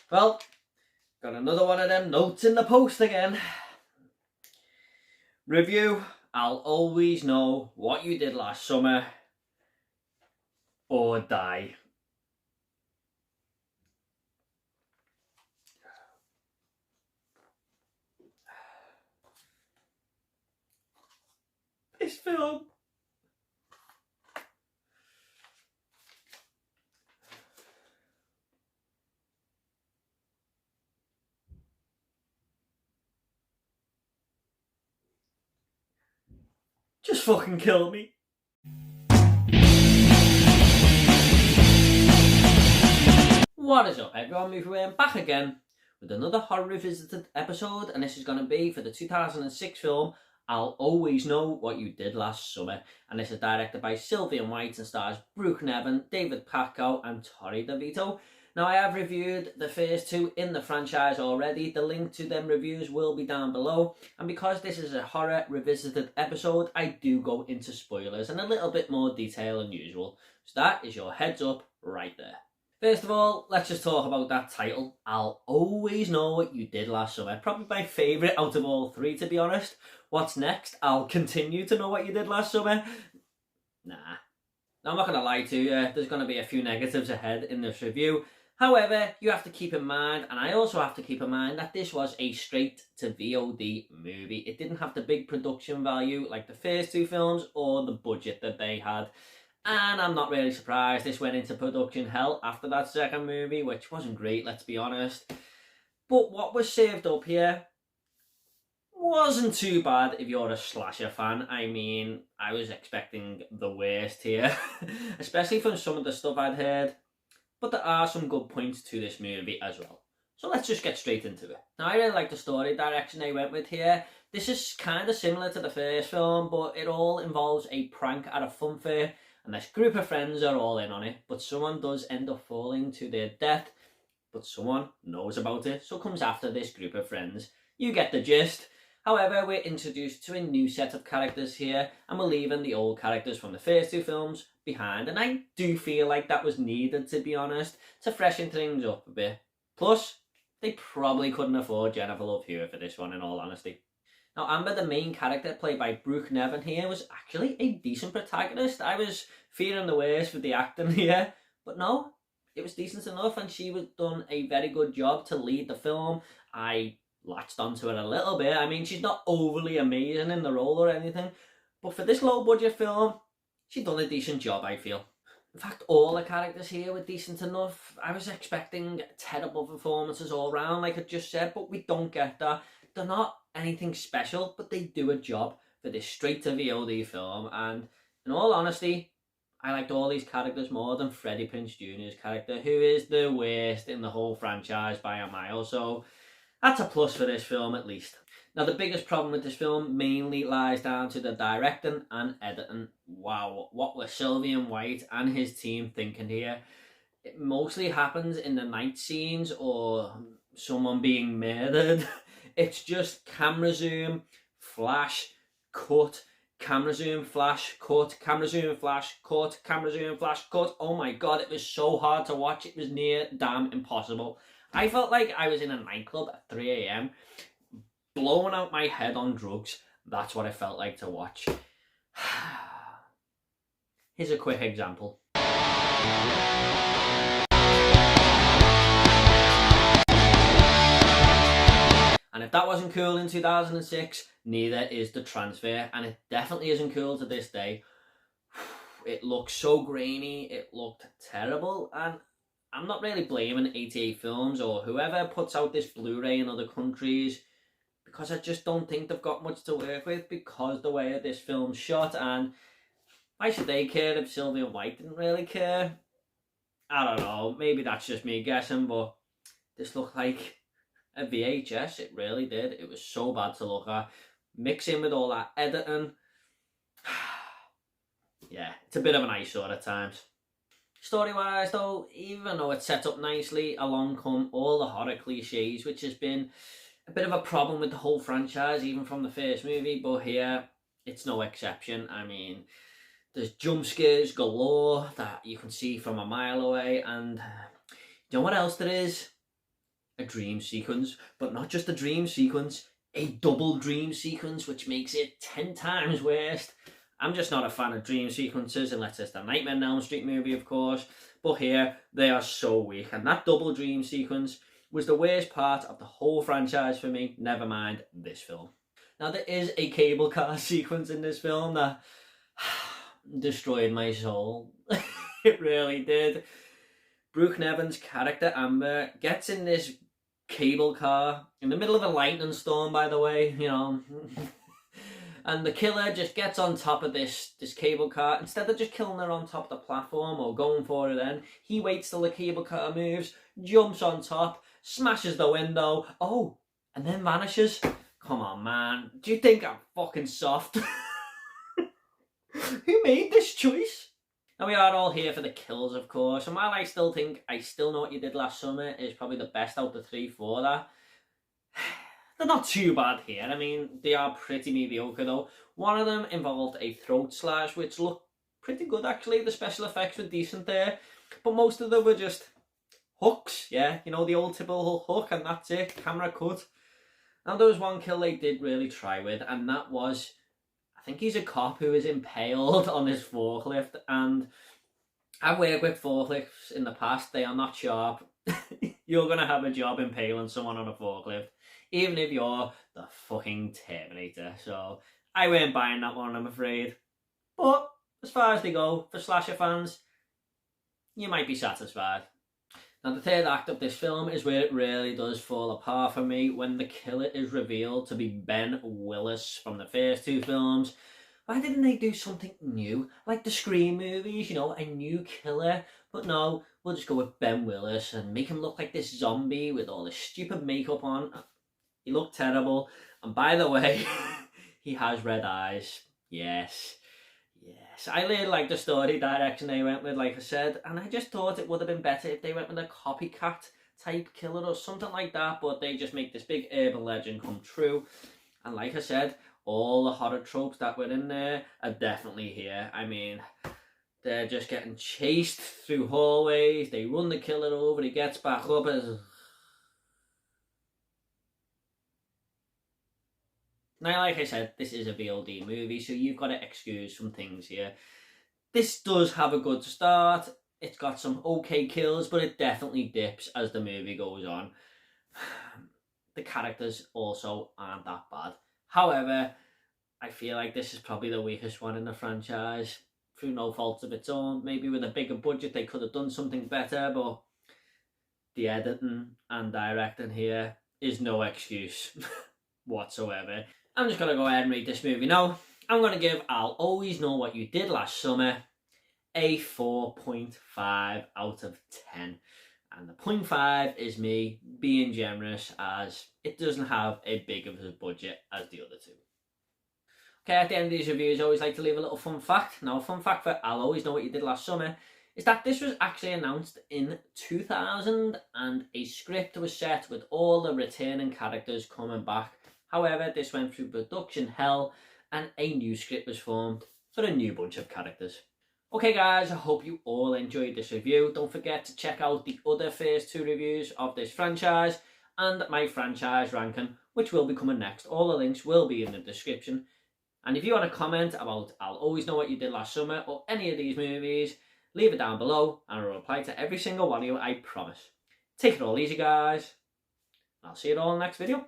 Well, got another one of them notes in the post again. Review, I'll always know what you did last summer or die. This film. Just fucking kill me. What is up everyone, I'm back again with another horror revisited episode, and this is going to be for the 2006 film I'll Always Know What You Did Last Summer, and this is directed by Sylvian and stars Brooke Nevin, David Paco and Torrey DeVito. Now, I have reviewed the first two in the franchise already. The link to them reviews will be down below, and because this is a horror revisited episode, I do go into spoilers and a little bit more detail than usual, so that is your heads up right there. First of all, let's just talk about that title. I'll Always Know What You Did Last Summer. Probably my favourite out of all three, to be honest. What's next? I'll Continue to Know What You Did Last Summer? Nah. I'm not going to lie to you. There's going to be a few negatives ahead in this review. However, you have to keep in mind, and I also have to keep in mind, that this was a straight-to-VOD movie. It didn't have the big production value like the first two films or the budget that they had. And I'm not really surprised this went into production hell after that second movie, which wasn't great, let's be honest. But what was served up here wasn't too bad if you're a slasher fan. I mean, I was expecting the worst here, especially from some of the stuff I'd heard. But there are some good points to this movie as well. So let's just get straight into it. Now, I really like the story direction they went with here. This is kind of similar to the first film, but it all involves a prank at a fun fair. And this group of friends are all in on it, but someone does end up falling to their death, but someone knows about it, so comes after this group of friends. You get the gist. However, we're introduced to a new set of characters here, and we're leaving the old characters from the first two films behind, and I do feel like that was needed, to be honest, to freshen things up a bit. Plus, they probably couldn't afford Jennifer Love Hewitt for this one, in all honesty. Now, Amber, the main character, played by Brooke Nevin here, was actually a decent protagonist. I was fearing the worst for the acting here, but no, it was decent enough, and she was done a very good job to lead the film. I latched onto it a little bit. I mean, she's not overly amazing in the role or anything, but for this low-budget film, she done a decent job, I feel. In fact, all the characters here were decent enough. I was expecting terrible performances all round, like I just said, but we don't get that. They're not anything special, but they do a job for this straight-to-VOD film, and in all honesty, I liked all these characters more than Freddie Prinze Jr.'s character, who is the worst in the whole franchise by a mile, so that's a plus for this film at least. Now, the biggest problem with this film mainly lies down to the directing and editing. Wow, what were Sylvian and his team thinking here? It mostly happens in the night scenes or someone being murdered. It's just camera zoom, flash, cut, camera zoom, flash, cut, camera zoom, flash, cut, camera zoom, flash, cut. Oh my god, it was so hard to watch. It was near damn impossible. I felt like I was in a nightclub at 3 a.m, blowing out my head on drugs. That's what it felt like to watch. Here's a quick example. And if that wasn't cool in 2006, neither is the transfer, and it definitely isn't cool to this day. It looked so grainy, it looked terrible, and I'm not really blaming 88 Films or whoever puts out this Blu-ray in other countries, because I just don't think they've got much to work with because the way this film's shot, and why should they care if Sylvia White didn't really care? I don't know, maybe that's just me guessing, but this looked like a VHS, it really did. It was so bad to look at. Mix in with all that editing. Yeah, it's a bit of an eyesore at times. Story-wise though, even though it's set up nicely, along come all the horror cliches, which has been a bit of a problem with the whole franchise, even from the first movie, but here, it's no exception. I mean, there's jump scares galore that you can see from a mile away, and you know what else there is? a dream sequence, but not just a dream sequence, a double dream sequence, which makes it 10 times worse. I'm just not a fan of dream sequences, unless it's the Nightmare on Elm Street movie, of course. But here, they are so weak. And that double dream sequence was the worst part of the whole franchise for me, never mind this film. Now, there is a cable car sequence in this film that destroyed my soul. It really did. Brooke Nevin's character, Amber, gets in this cable car in the middle of a lightning storm, by the way, you know. And the killer just gets on top of this cable car. Instead of just killing her on top of the platform or going for it then, he waits till the cable car moves, jumps on top, smashes the window, oh, and then vanishes. Come on, man. Do you think I'm fucking soft? Who made this choice? Now, we are all here for the kills, of course, and while I still think I Still Know What You Did Last Summer is probably the best out of 3 for that, they're not too bad here. I mean, they are pretty mediocre though. One of them involved a throat slash, which looked pretty good actually. The special effects were decent there, but most of them were just hooks, yeah? You know, the old typical hook and that's it, camera cut. Now, there was one kill they did really try with, and that was, I think he's a cop who is impaled on his forklift, and I've worked with forklifts in the past, they are not sharp. You're going to have a job impaling someone on a forklift, even if you're the fucking Terminator. So I weren't buying that one, I'm afraid. But as far as they go, for slasher fans, you might be satisfied. Now, the third act of this film is where it really does fall apart for me, when the killer is revealed to be Ben Willis from the first 2 films. Why didn't they do something new? Like the Scream movies, you know, a new killer. But no, we'll just go with Ben Willis and make him look like this zombie with all this stupid makeup on. He looked terrible. And by the way, he has red eyes. Yes. Yes. I really like the story direction they went with, like I said. And I just thought it would have been better if they went with a copycat type killer or something like that. But they just make this big urban legend come true. And like I said, all the horror tropes that were in there are definitely here. I mean, they're just getting chased through hallways. They run the killer over. He gets back up. Now, like I said, this is a VOD movie, so you've got to excuse some things here. This does have a good start. It's got some okay kills, but it definitely dips as the movie goes on. The characters also aren't that bad. However, I feel like this is probably the weakest one in the franchise, through no fault of its own. Maybe with a bigger budget they could have done something better, but the editing and directing here is no excuse whatsoever. I'm just going to go ahead and rate this movie now. I'm going to give I'll Always Know What You Did Last Summer a 4.5 out of 10. And the 0.5 is me being generous, as it doesn't have a big of a budget as the other 2. Okay, at the end of these reviews, I always like to leave a little fun fact. Now, a fun fact for I'll Always Know What You Did Last Summer is that this was actually announced in 2000, and a script was set with all the returning characters coming back. However, this went through production hell, and a new script was formed for a new bunch of characters. Okay guys, I hope you all enjoyed this review. Don't forget to check out the other first 2 reviews of this franchise and my franchise ranking, which will be coming next. All the links will be in the description. And if you want to comment about I'll Always Know What You Did Last Summer or any of these movies, leave it down below and I'll reply to every single one of you, I promise. Take it all easy guys. I'll see you all in the next video.